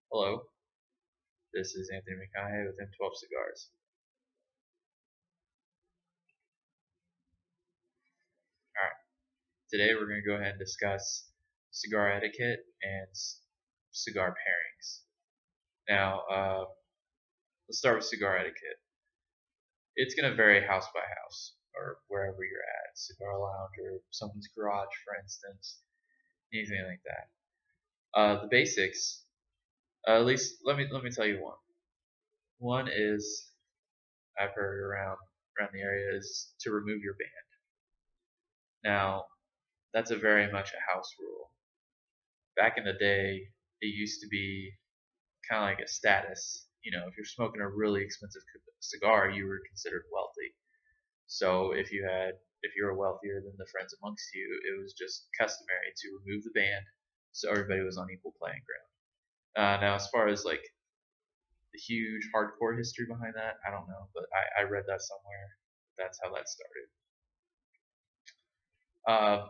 Hello, this is Anthony McConaughey with M12 Cigars. Alright, today we're going to go ahead and discuss cigar etiquette and cigar pairings. Now, let's start with cigar etiquette. It's going to vary house by house, or wherever you're at, cigar lounge or someone's garage, for instance, anything like that. The basics, at least let me tell you one. One is I've heard around the area is to remove your band. Now, that's a very much a house rule. Back in the day, it used to be kind of like a status. If you're smoking a really expensive cigar, you were considered wealthy. So if you were wealthier than the friends amongst you, it was just customary to remove the band, so everybody was on equal playing ground. Now, as far as like the huge hardcore history behind that, I don't know, but I read that somewhere. That's how that started. Uh,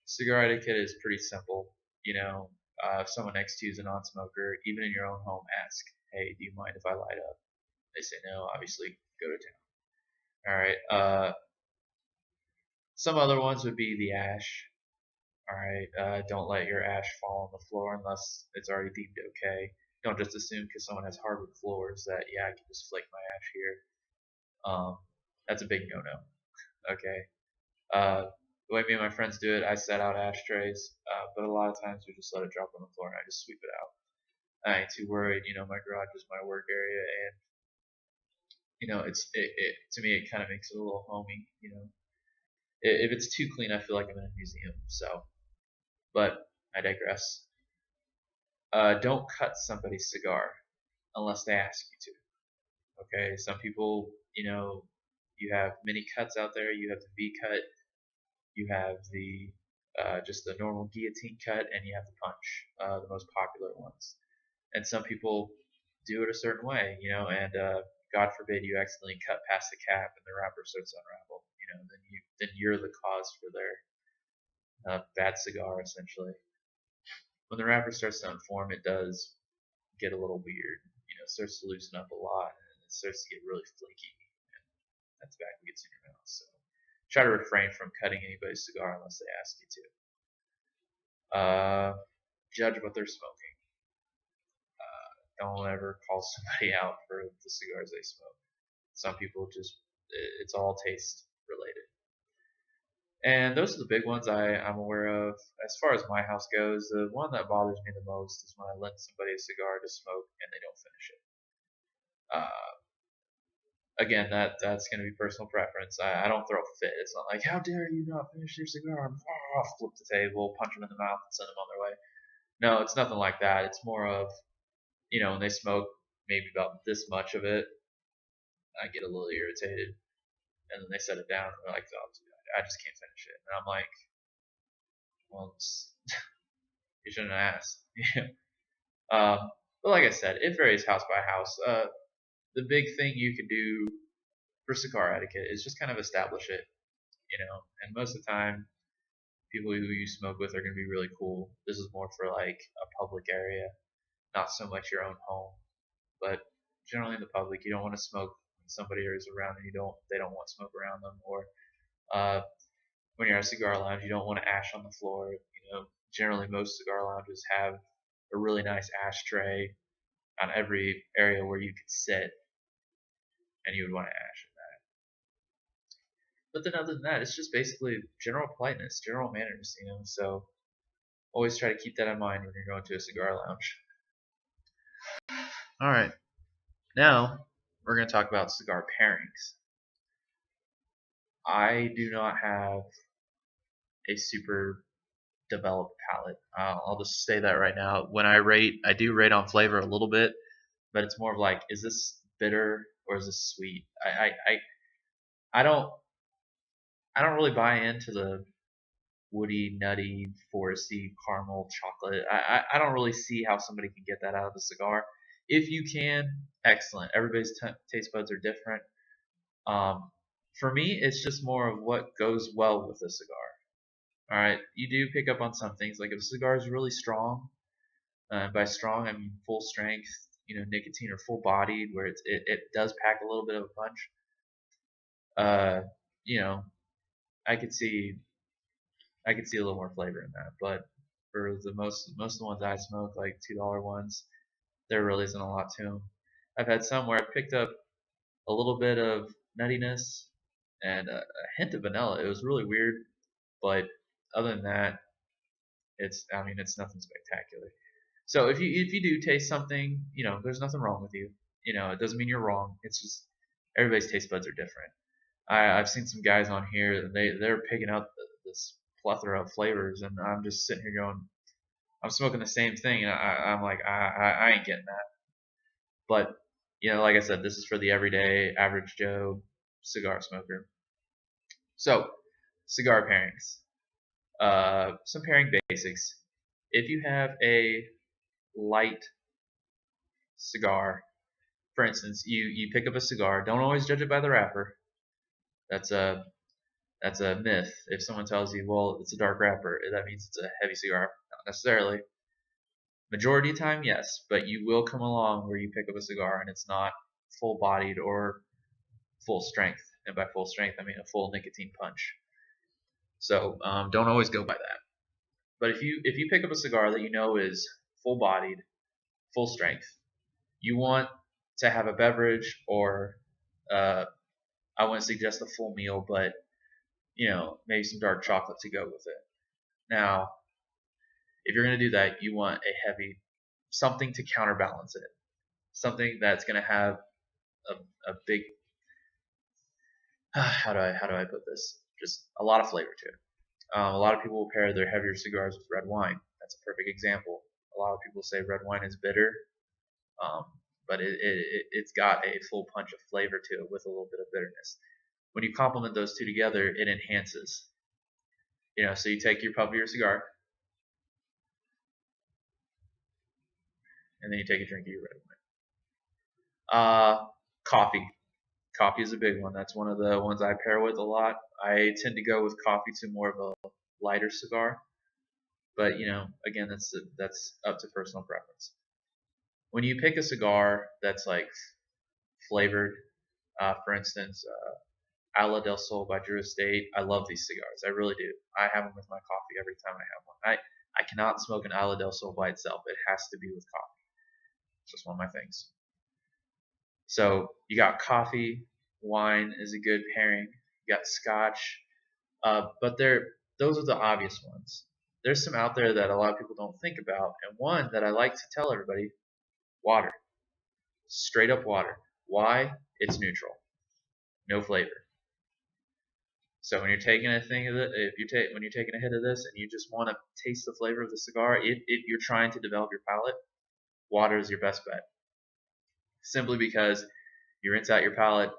Cigar etiquette is pretty simple. If someone next to you is a non-smoker, even in your own home, ask, "Hey, do you mind if I light up?" They say no. Obviously, go to town. All right. Some other ones would be the ash. All right. Don't let your ash fall on the floor unless it's already deemed okay. Don't just assume because someone has hardwood floors that I can just flake my ash here. That's a big no-no. Okay. The way me and my friends do it, I set out ashtrays, but a lot of times we just let it drop on the floor and I just sweep it out. I ain't too worried. My garage is my work area, and it to me it kind of makes it a little homey. If it's too clean, I feel like I'm in a museum. So, but I digress. Don't cut somebody's cigar unless they ask you to. Okay, some people, you have many cuts out there. You have the V cut, you have the just the normal guillotine cut, and you have the punch, the most popular ones. And some people do it a certain way, and God forbid you accidentally cut past the cap and the wrapper starts to unravel. Then you're the cause for their bad cigar essentially. When the wrapper starts to unform, it does get a little weird. It starts to loosen up a lot and it starts to get really flaky. And that tobacco gets in your mouth. So try to refrain from cutting anybody's cigar unless they ask you to. Judge what they're smoking. Don't ever call somebody out for the cigars they smoke. Some people it's all taste related. And those are the big ones I'm aware of. As far as my house goes, the one that bothers me the most is when I lend somebody a cigar to smoke and they don't finish it. Again, that's going to be personal preference. I don't throw a fit. It's not like, how dare you not finish your cigar? I'll flip the table, punch them in the mouth, and send them on their way. No, it's nothing like that. It's more of, when they smoke maybe about this much of it, I get a little irritated. And then they set it down and they're like, oh, I just can't finish it. And I'm like, well, you shouldn't have asked. But like I said, it varies house by house. The big thing you can do for cigar etiquette is just kind of establish it, and most of the time, people who you smoke with are going to be really cool. This is more for like a public area, not so much your own home, but generally in the public, you don't want to smoke when somebody is around and they don't want smoke around them, or uh, when you're at a cigar lounge, you don't want to ash on the floor. Generally most cigar lounges have a really nice ashtray on every area where you could sit, and you would want to ash. But then other than that, it's just basically general politeness, general manners, So always try to keep that in mind when you're going to a cigar lounge. All right, now we're going to talk about cigar pairings. I do not have a super developed palate. I'll just say that right now. When I do rate on flavor a little bit, but it's more of like, is this bitter or is this sweet? I don't really buy into the woody, nutty, foresty, caramel, chocolate. I don't really see how somebody can get that out of a cigar. If you can, excellent. Everybody's taste buds are different. For me, it's just more of what goes well with a cigar. All right, you do pick up on some things. Like if a cigar is really strong, By strong, I mean full strength, nicotine or full bodied, where it does pack a little bit of a punch. You know, I could see I could see a little more flavor in that, but for the most of the ones I smoke, like $2 ones, there really isn't a lot to them. I've had some where I picked up a little bit of nuttiness and a hint of vanilla. It was really weird, but other than that, it's nothing spectacular. So if you do taste something, there's nothing wrong with you. It doesn't mean you're wrong. It's just everybody's taste buds are different. I've seen some guys on here and they're picking out this plethora of flavors, and I'm just sitting here going, I'm smoking the same thing, and I'm like, I ain't getting that. But like I said, this is for the everyday average Joe cigar smoker. So cigar pairings, some pairing basics. If you have a light cigar, for instance, you pick up a cigar. Don't always judge it by the wrapper. That's a That's a myth. If someone tells you, well, it's a dark wrapper, that means it's a heavy cigar. Not necessarily. Majority of the time, yes, but you will come along where you pick up a cigar and it's not full bodied or full strength. And by full strength, I mean a full nicotine punch. So don't always go by that. But if you pick up a cigar that you know is full bodied, full strength, you want to have a beverage, or I wouldn't suggest a full meal, but maybe some dark chocolate to go with it. Now, if you're going to do that, you want a heavy something to counterbalance it, something that's going to have a big how do I put this? Just a lot of flavor to it. A lot of people will pair their heavier cigars with red wine. That's a perfect example. A lot of people say red wine is bitter, um, but it's got a full punch of flavor to it with a little bit of bitterness. When you complement those two together, it enhances. So you take your puff of your cigar, and then you take a drink of your red wine. Coffee. Coffee is a big one. That's one of the ones I pair with a lot. I tend to go with coffee to more of a lighter cigar, but again, that's up to personal preference. When you pick a cigar that's like flavored, for instance, Ala del Sol by Drew Estate, I love these cigars. I really do. I have them with my coffee every time I have one. I cannot smoke an Ala del Sol by itself. It has to be with coffee. It's just one of my things. So you got coffee, wine is a good pairing. You got scotch, but those are the obvious ones. There's some out there that a lot of people don't think about, and one that I like to tell everybody: water, straight up water. Why? It's neutral, no flavor. So when you're taking a thing of it, when you're taking a hit of this and you just want to taste the flavor of the cigar, if you're trying to develop your palate, water is your best bet. Simply because you rinse out your palate,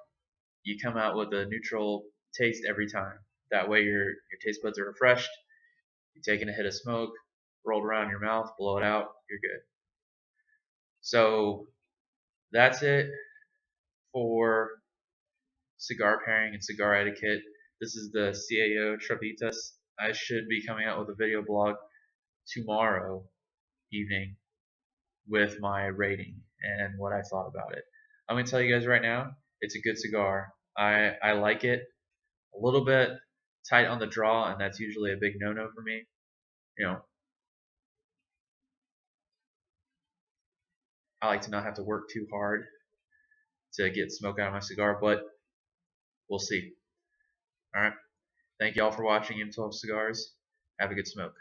you come out with a neutral taste every time. That way your taste buds are refreshed. You're taking a hit of smoke, rolled around your mouth, blow it out, you're good. So that's it for cigar pairing and cigar etiquette. This is the CAO Travitas. I should be coming out with a video blog tomorrow evening with my rating and what I thought about it. I'm going to tell you guys right now, it's a good cigar. I like it. A little bit tight on the draw, and that's usually a big no-no for me. I like to not have to work too hard to get smoke out of my cigar, but we'll see. Alright. Thank you all for watching M12 Cigars. Have a good smoke.